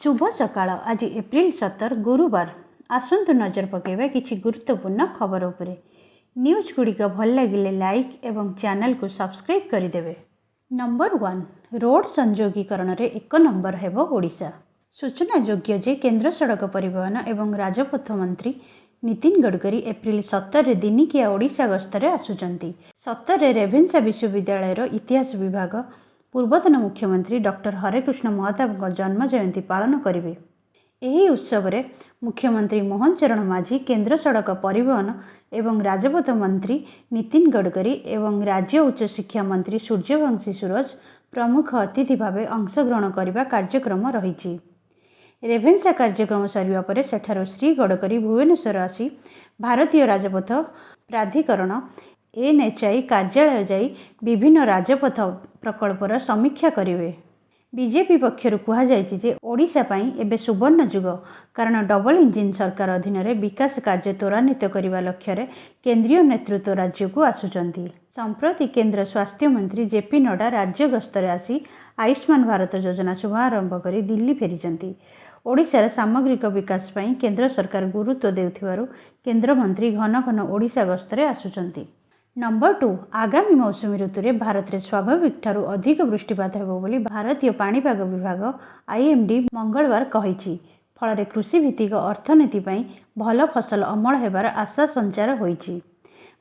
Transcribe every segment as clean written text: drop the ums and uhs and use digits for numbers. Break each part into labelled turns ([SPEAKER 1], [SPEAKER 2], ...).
[SPEAKER 1] शुभ सकाळ। आज एप्रिल 17 गुरुवार। आसंतु नजर पकेबा किछि गुरुत्वपूर्ण खबर उपरे। न्यूज गुड़िक भल लगिले लाइक एवं चैनल को सब्सक्राइब करदेवे। नंबर 1 रोड संयोगीकरण रे 1 नंबर हेबो ओडिशा। सूचना योग्य जे केंद्र सड़क परिवहन एवं राजपथ मंत्री नितिन गडकरी एप्रिल 17 दिनिकिया ओडिशा गस्तरे आसुचंती। 17 रेभेन्सा विश्वविद्यालय इतिहास विभाग पूर्वतन मुख्यमंत्री डॉक्टर हरेकृष्ण महताब जन्म जयंती पालन करेंगे। यही उत्सव में मुख्यमंत्री मोहन चरण माझी, केंद्र सड़क परिवहन एवं राजपथ मंत्री नितिन गडकरी एवं राज्य उच्च शिक्षा मंत्री सूर्यवंशी सूरज प्रमुख अतिथि भाव अंशग्रहण करने कार्यक्रम रही। रेभेन्सा कार्यक्रम सरिबा परे सेठारो श्री गडकरी भुवनेश्वर आसी भारतीय राजपथ प्राधिकरण NHAI कार्यालय जाई विभिन्न राजपथ प्रकल्पर समीक्षा करेंगे। बीजेपी पक्षर कहुଯାଇଛି जे ओडिशा पई एबे सुवर्ण जुग, कारण डबल इंजिन सरकार अधीन रे विकास कार्य त्वरान्वित करने लक्ष्य रे केंद्रीय नेतृत्व राज्य को आसुचंती। संप्रति केंद्र स्वास्थ्य मंत्री JP नड्डा राज्य गस्तरे आसी आयुष्मान भारत योजना शुभारंभ करी दिल्ली फेरिचंती। ओडिशार सामग्रिक विकास पई केंद्र सरकार गुरुत्व देउथिबारु केंद्र मंत्री घन घन ओडिशा गस्तरे आसुचंती। नंबर 2 आगामी मौसुमी ऋतु में भारत में स्वाभाविक ठारू अधिक वृष्टिपात हेबो बोली भारतीय पाणीपाग विभाग IMD मंगलवार कहिछि। फल कृषि भित्तिक अर्थनीति पई भल फसल अमल हेबार आशा संचार होइछि।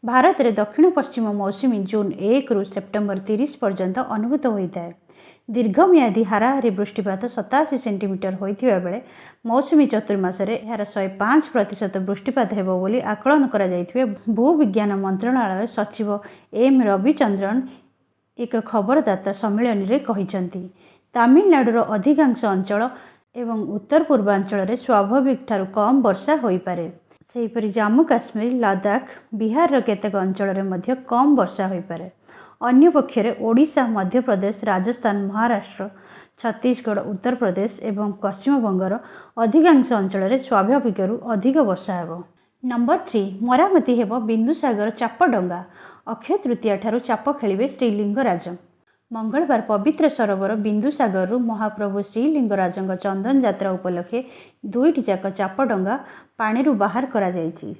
[SPEAKER 1] भारत में दक्षिण पश्चिम मौसुमी जून 1 रु सेप्टेम्बर 30 पर्यंत अनुभूत होता है। दीर्घमियादी हाराहारी वृष्टिपात 87 सेंटीमीटर होइथिबा बेले मौसुमी चतुर्मासरे यार 105% वृष्टिपात हेबो बोली आकलन करा जाइथिबे भूविज्ञान मंत्रणालय सचिव M रविचंद्रन एक खबरदाता सम्मेलन रे कहिसंती। तमिलनाडुर अधिकांश अंचल एवं उत्तर पूर्वांचल रे स्वाभाविक ठारू कम वर्षा होई पारे। सेहिपरि जम्मू काश्मीर, लद्दाख, बिहार केतेक अंचल रे मध्य कम वर्षा होई पारे। अन्य पक्षरे ओडिशा, मध्य प्रदेश, राजस्थान, महाराष्ट्र, छत्तीसगढ़, उत्तर प्रदेश एवं पश्चिम बंगर अधिकांश अंचल रे स्वाभाविकरू अधिक वर्षा हेबो। नंबर 3 मरामती हेबो बिंदुसागर चाप डंगा। अक्षय तृतीया ठारू चाप खेलिबे श्रीलिंगराज। मंगलवार पवित्र सरोवर बिंदुसागर महाप्रभु श्रीलिंगराजंग चंदन यात्रा उपलक्षे 2टी जाक चाप डंगा पानी बाहर करा जायछि।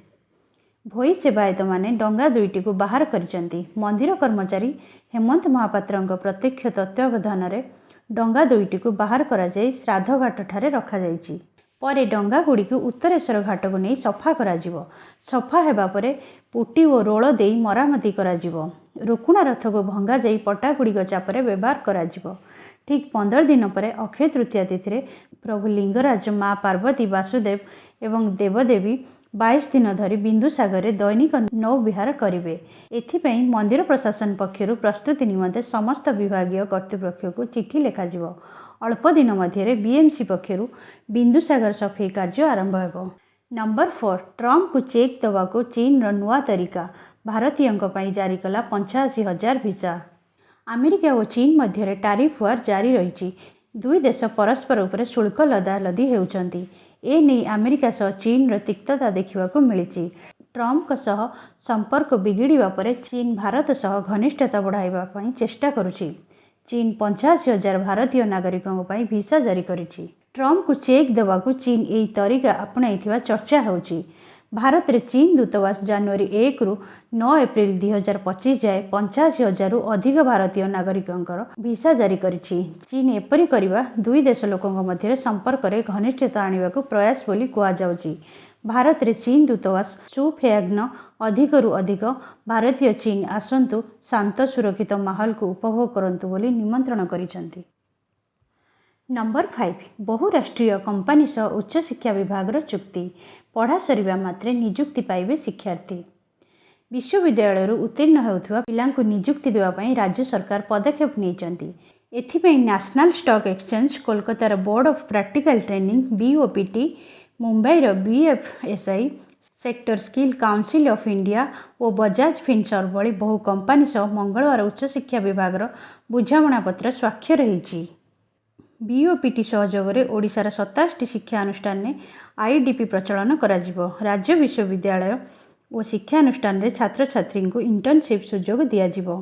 [SPEAKER 1] भोई सेवायत माने डंगा 2टी को बाहर करिसंती। मंदिर कर्मचारी हेमंत महापात्रंग प्रत्यक्ष तत्वावधान रे डंगा 2टी को बाहर करा जाय श्राद्ध घाट ठारे रखा जायछि। परे डंगा गुड़ी को उत्तरेश्वर घाट को नहीं सफा करा जिवो। सफा हेबा परे पुटी और रोल देई मरामती करा जिवो। रुकुणा रथ को भंगा जाई पटा गुड़ी चापरे व्यवहार करा जिवो। ठीक 15 दिन पर अक्षय तृतीया तिथि रे प्रभु लिंगराज, माँ पार्वती, वासुदेव एवं देवदेवी 22 दिन धरी बिंदुसागर रे दैनिक नौ विहार करिवे। एथिपई मंदिर प्रशासन पक्षरु प्रस्तुति निमंते समस्त विभागीय कर्तृपक्ष को चिठी लेखा जिवो। अल्प दिन मध्य BMC पक्षरु बिंदुसागर सफेई कार्य आरंभ हेबो। नंबर 4 ट्रम्प को चेक दवा को चीन नुआ तरीका। भारतीयों पई जारी कला 85,000 भिसा। अमेरिका और चीन मध्य टारिफ वार जारी रही। दुई देश परस्पर उपर शुल्क लदालदी हेउचंती। ए नहीं अमेरिका सह चीन तिक्तता देखा मिली। ट्रम्प सह संपर्क बिगिड़ा पर चीन भारत सह घनिष्ठता बढ़ाइबा पई चेष्टा करुछि। चीन 85,000 भारतीय नागरिकों पर भिसा जारी करिछि। ट्रम्प को चेक देवाकू चीन यही तरीका अपनाइथिबा चर्चा होउछि। भारत रे चीन दूतावास जनवरी 1 रु 9 एप्रिल 2025 जाए 85,000 रु अधिक भारतीय नागरिकों भिसा जारी करिछि। चीन एपरी करिबा दुई देश लोकों मध्य संपर्क रे घनिष्ठता आनिबाकू प्रयास बोली कुआ जाउछि। भारत रे चीन दूतावास सुफेयाग्न अधिकरू अधिक भारतीय चीन आसंतु शांत सुरक्षित माहौल को उपभोग करंतु बोली निमंत्रण करिसंती। नंबर 5 बहुराष्ट्रीय कंपनी सह उच्च शिक्षा विभाग चुक्ति। पढ़ा सरिबा मात्रे नियुक्ति पाइबे शिक्षार्थी। विश्वविद्यालय उत्तीर्ण होउथुवा पिलांकु नियुक्ति देवा पई राज्य सरकार पदक्षेप नेइचंती। एथिपई नेशनल स्टॉक एक्सचेंज, कोलकातार board of practical training BOPT, मुंबईर BFSI, sector skill council of India और बजाज फिनसर्व भली बहु कंपनी सह मंगलवार उच्च शिक्षा विभाग बुझामणा पत्र स्वाक्षर होइछि। BOPT सहयोग में ओडिशार 27टी शिक्षानुष्ठान में IDP प्रचलन कराजिवो। राज्य विश्वविद्यालय और शिक्षानुष्ठान रे छात्र छात्री को इंटर्नशिप सुजोग दियाजिवो।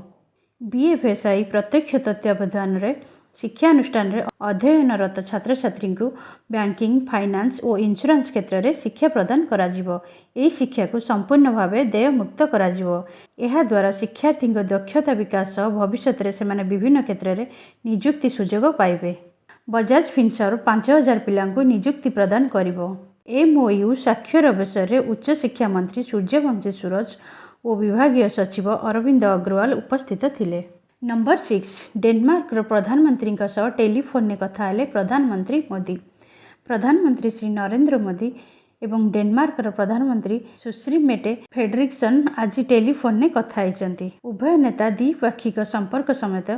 [SPEAKER 1] BFSI प्रत्यक्ष तत्वावधान रे ଶିକ୍ଷାନୁଷ୍ଠାନରେ ଅଧ୍ୟୟନରତ ଛାତ୍ରଛାତ୍ରୀଙ୍କୁ ବ୍ୟାଙ୍କିଂ, ଫାଇନାନ୍ସ ଓ ଇନ୍ସୁରାନ୍ସ କ୍ଷେତ୍ରରେ ଶିକ୍ଷା ପ୍ରଦାନ କରାଯିବ। ଏହି ଶିକ୍ଷାକୁ ସମ୍ପୂର୍ଣ୍ଣ ଭାବେ ଦେୟମୁକ୍ତ କରାଯିବ। ଏହାଦ୍ୱାରା ଶିକ୍ଷାର୍ଥୀଙ୍କ ଦକ୍ଷତା ବିକାଶ ସହ ଭବିଷ୍ୟତରେ ସେମାନେ ବିଭିନ୍ନ କ୍ଷେତ୍ରରେ ନିଯୁକ୍ତି ସୁଯୋଗ ପାଇବେ। ବଜାଜ ଫିନସର୍ଭ 5,000 ପିଲାଙ୍କୁ ନିଯୁକ୍ତି ପ୍ରଦାନ କରିବ। MOU ସ୍ୱାକ୍ଷର ଅବସରରେ ଉଚ୍ଚଶିକ୍ଷା ମନ୍ତ୍ରୀ ସୂର୍ଯ୍ୟବଂଶୀ ସୁରଜ ଓ ବିଭାଗୀୟ ସଚିବ ଅରବିନ୍ଦ ଅଗ୍ରୱାଲ ଉପସ୍ଥିତ ଥିଲେ। ନମ୍ବର 6 ଡେନମାର୍କର ପ୍ରଧାନମନ୍ତ୍ରୀଙ୍କ ସହ ଟେଲିଫୋନ୍ରେ କଥା ହେଲେ ପ୍ରଧାନମନ୍ତ୍ରୀ ମୋଦି। ପ୍ରଧାନମନ୍ତ୍ରୀ ଶ୍ରୀ ନରେନ୍ଦ୍ର ମୋଦି ଏବଂ ଡେନମାର୍କର ପ୍ରଧାନମନ୍ତ୍ରୀ ସୁଶ୍ରୀ ମେଟେ ଫେଡରିକ୍ସନ୍ ଆଜି ଟେଲିଫୋନ୍ରେ କଥା ହୋଇଛନ୍ତି। ଉଭୟ ନେତା ଦ୍ୱିପାକ୍ଷିକ ସମ୍ପର୍କ ସମେତ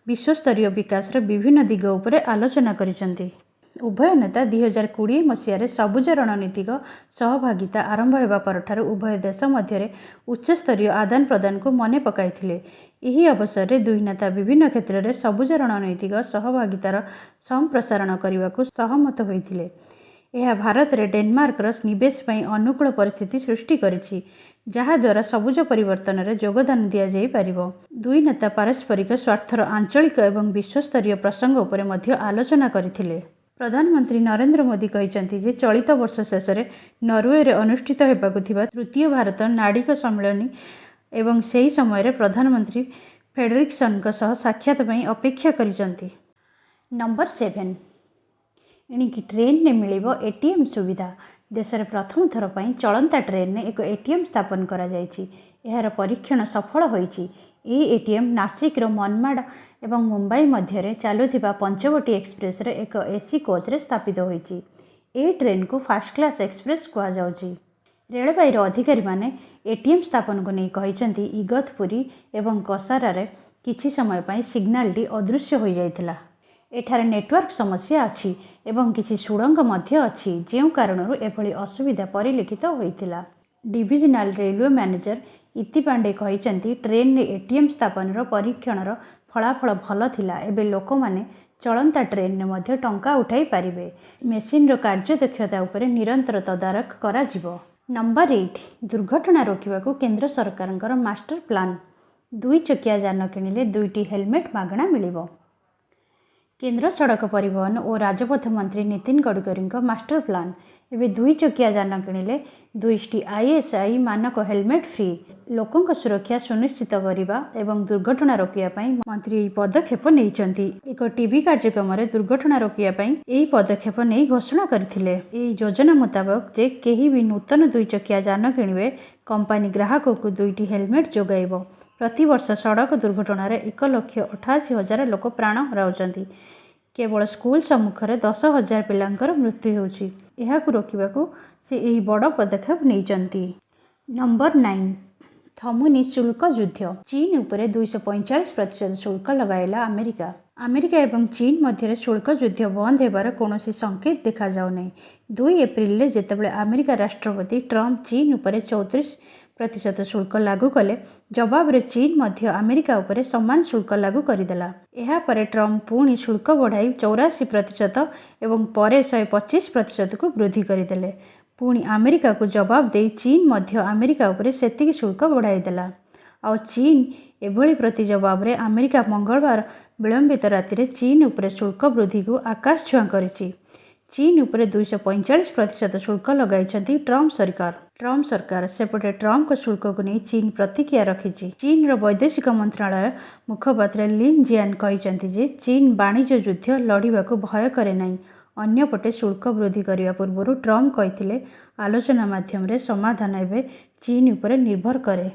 [SPEAKER 1] ବିଶ୍ୱସ୍ତରୀୟ ବିକାଶର ବିଭିନ୍ନ ଦିଗ ଉପରେ ଆଲୋଚନା କରିଛନ୍ତି। ଉଭୟ ନେତା 2020 ମସିହାରେ ସବୁଜ ରଣନୀତିକ ସହଭାଗିତା ଆରମ୍ଭ ହେବା ପରଠାରୁ ଉଭୟ ଦେଶ ମଧ୍ୟରେ ଉଚ୍ଚସ୍ତରୀୟ ଆଦାନ ପ୍ରଦାନକୁ ମନେ ପକାଇଥିଲେ। ଏହି ଅବସରରେ ଦୁଇ ନେତା ବିଭିନ୍ନ କ୍ଷେତ୍ରରେ ସବୁଜ ରଣନୈତିକ ସହଭାଗିତାର ସମ୍ପ୍ରସାରଣ କରିବାକୁ ସହମତ ହୋଇଥିଲେ। ଏହା ଭାରତରେ ଡେନମାର୍କର ନିବେଶ ପାଇଁ ଅନୁକୂଳ ପରିସ୍ଥିତି ସୃଷ୍ଟି କରିଛି, ଯାହାଦ୍ୱାରା ସବୁଜ ପରିବର୍ତ୍ତନରେ ଯୋଗଦାନ ଦିଆଯାଇପାରିବ। ଦୁଇ ନେତା ପାରସ୍ପରିକ ସ୍ୱାର୍ଥର ଆଞ୍ଚଳିକ ଏବଂ ବିଶ୍ୱସ୍ତରୀୟ ପ୍ରସଙ୍ଗ ଉପରେ ମଧ୍ୟ ଆଲୋଚନା କରିଥିଲେ। ପ୍ରଧାନମନ୍ତ୍ରୀ ନରେନ୍ଦ୍ର ମୋଦି କହିଛନ୍ତି ଯେ ଚଳିତ ବର୍ଷ ଶେଷରେ ନରୱେରେ ଅନୁଷ୍ଠିତ ହେବାକୁ ଥିବା ତୃତୀୟ ଭାରତ ନାବିକ ସମ୍ମିଳନୀ ଏବଂ ସେହି ସମୟରେ ପ୍ରଧାନମନ୍ତ୍ରୀ ଫେଡରିକ୍ସନ୍ଙ୍କ ସହ ସାକ୍ଷାତ ପାଇଁ ଅପେକ୍ଷା କରିଛନ୍ତି। ନମ୍ବର 7 ଏଣିକି ଟ୍ରେନ୍ରେ ମିଳିବ ATM ସୁବିଧା। ଦେଶରେ ପ୍ରଥମ ଥର ପାଇଁ ଚଳନ୍ତା ଟ୍ରେନ୍ରେ ଏକ ATM ସ୍ଥାପନ କରାଯାଇଛି। ଏହାର ପରୀକ୍ଷଣ ସଫଳ ହୋଇଛି। ଏହି ATM ନାସିକର ମନମାଡ଼ ଏବଂ ମୁମ୍ବାଇ ମଧ୍ୟରେ ଚାଲୁଥିବା ପଞ୍ଚବଟୀ ଏକ୍ସପ୍ରେସରେ ଏକ AC କୋଚ୍ରେ ସ୍ଥାପିତ ହୋଇଛି। ଏହି ଟ୍ରେନ୍କୁ ଫାଷ୍ଟ କ୍ଲାସ୍ ଏକ୍ସପ୍ରେସ୍ କୁହାଯାଉଛି। ରେଳବାଇର ଅଧିକାରୀମାନେ ATM ସ୍ଥାପନକୁ ନେଇ କହିଛନ୍ତି, ଇଗତପୁରୀ ଏବଂ କସାରାରେ କିଛି ସମୟ ପାଇଁ ସିଗ୍ନାଲଟି ଅଦୃଶ୍ୟ ହୋଇଯାଇଥିଲା। ଏଠାରେ ନେଟୱାର୍କ ସମସ୍ୟା ଅଛି ଏବଂ କିଛି ସୁଡ଼ଙ୍ଗ ମଧ୍ୟ ଅଛି, ଯେଉଁ କାରଣରୁ ଏଭଳି ଅସୁବିଧା ପରିଲକ୍ଷିତ ହୋଇଥିଲା। ଡିଭିଜନାଲ ରେଲୱେ ମ୍ୟାନେଜର ଇତି ପାଣ୍ଡେ କହିଛନ୍ତି, ଟ୍ରେନ୍ରେ ATM ସ୍ଥାପନର ପରୀକ୍ଷଣର ଫଳାଫଳ ଭଲ ଥିଲା। ଏବେ ଲୋକମାନେ ଚଳନ୍ତା ଟ୍ରେନ୍ରେ ମଧ୍ୟ ଟଙ୍କା ଉଠାଇ ପାରିବେ। ମେସିନ୍ର କାର୍ଯ୍ୟଦକ୍ଷତା ଉପରେ ନିରନ୍ତର ତଦାରଖ କରାଯିବ। ନମ୍ବର 8 ଦୁର୍ଘଟଣା ରୋକିବାକୁ କେନ୍ଦ୍ର ସରକାରଙ୍କର ମାଷ୍ଟର ପ୍ଲାନ୍। 2 ଚକିଆ ଯାନ କିଣିଲେ 2ଟି ହେଲମେଟ୍ ମାଗଣା ମିଳିବ। କେନ୍ଦ୍ର ସଡ଼କ ପରିବହନ ଓ ରାଜପଥ ମନ୍ତ୍ରୀ ନୀତିନ ଗଡ଼କରୀଙ୍କ ମାଷ୍ଟର ପ୍ଲାନ୍। ଏବେ 2 ଚକିଆ ଯାନ କିଣିଲେ 2ଟି ISI ମାନକ ହେଲମେଟ୍ ଫ୍ରି। ଲୋକଙ୍କ ସୁରକ୍ଷା ସୁନିଶ୍ଚିତ କରିବା ଏବଂ ଦୁର୍ଘଟଣା ରୋକିବା ପାଇଁ ମନ୍ତ୍ରୀ ଏହି ପଦକ୍ଷେପ ନେଇଛନ୍ତି। ଏକ ଟିଭି କାର୍ଯ୍ୟକ୍ରମରେ ଦୁର୍ଘଟଣା ରୋକିବା ପାଇଁ ଏହି ପଦକ୍ଷେପ ନେଇ ଘୋଷଣା କରିଥିଲେ। ଏହି ଯୋଜନା ମୁତାବକ ଯେ କେହି ବି ନୂତନ 2 ଚକିଆ ଯାନ କିଣିବେ, କମ୍ପାନୀ ଗ୍ରାହକଙ୍କୁ 2ଟି ହେଲମେଟ୍ ଯୋଗାଇବ। ପ୍ରତିବର୍ଷ ସଡ଼କ ଦୁର୍ଘଟଣାରେ 1,88,000 ଲୋକ ପ୍ରାଣ ହରାଉଛନ୍ତି। କେବଳ ସ୍କୁଲ ସମ୍ମୁଖରେ 10,000 ପିଲାଙ୍କର ମୃତ୍ୟୁ ହେଉଛି। ଏହାକୁ ରୋକିବାକୁ ସେ ଏହି ବଡ଼ ପଦକ୍ଷେପ ନେଇଛନ୍ତି। ନମ୍ବର 9 ଥମୁନି ଶୁଳ୍କ ଯୁଦ୍ଧ। ଚୀନ ଉପରେ 245% ଶୁଳ୍କ ଲଗାଇଲା ଆମେରିକା। ଆମେରିକା ଏବଂ ଚୀନ ମଧ୍ୟରେ ଶୁଳ୍କ ଯୁଦ୍ଧ ବନ୍ଦ ହେବାର କୌଣସି ସଂକେତ ଦେଖାଯାଉନାହିଁ। 2 ଏପ୍ରିଲରେ ଯେତେବେଳେ ଆମେରିକା ରାଷ୍ଟ୍ରପତି ଟ୍ରମ୍ପ ଚୀନ ଉପରେ 34% ଶୁଳ୍କ ଲାଗୁ କଲେ, ଜବାବରେ ଚୀନ ମଧ୍ୟ ଆମେରିକା ଉପରେ ସମାନ ଶୁଳ୍କ ଲାଗୁ କରିଦେଲା। ଏହାପରେ ଟ୍ରମ୍ପ ପୁଣି ଶୁଳ୍କ ବଢ଼ାଇ 84% ଏବଂ ପରେ 125%କୁ ବୃଦ୍ଧି କରିଦେଲେ। ପୁଣି ଆମେରିକାକୁ ଜବାବ ଦେଇ ଚୀନ ମଧ୍ୟ ଆମେରିକା ଉପରେ ସେତିକି ଶୁଳ୍କ ବଢ଼ାଇଦେଲା। ଆଉ ଚୀନ ଏଭଳି ପ୍ରତି ଜବାବରେ ଆମେରିକା ମଙ୍ଗଳବାର ବିଳମ୍ବିତ ରାତିରେ ଚୀନ ଉପରେ ଶୁଳ୍କ ବୃଦ୍ଧିକୁ ଆକାଶ ଛୁଆଁ କରିଛି। ଚୀନ ଉପରେ 245% ଶୁଳ୍କ ଲଗାଇଛନ୍ତି ଟ୍ରମ୍ପ ସରକାର। ସେପଟେ ଟ୍ରମ୍ପଙ୍କ ଶୁଳ୍କକୁ ନେଇ ଚୀନ ପ୍ରତିକ୍ରିୟା ରଖିଛି। ଚୀନର ବୈଦେଶିକ ମନ୍ତ୍ରଣାଳୟ ମୁଖପାତ୍ର ଲିନ୍ ଜିଆନ୍ କହିଛନ୍ତି ଯେ ଚୀନ ବାଣିଜ୍ୟ ଯୁଦ୍ଧ ଲଢ଼ିବାକୁ ଭୟ କରେ ନାହିଁ। ଅନ୍ୟପଟେ ଶୁଳ୍କ ବୃଦ୍ଧି କରିବା ପୂର୍ବରୁ ଟ୍ରମ୍ପ କହିଥିଲେ, ଆଲୋଚନା ମାଧ୍ୟମରେ ସମାଧାନ ଏବେ ଚୀନ ଉପରେ ନିର୍ଭର କରେ।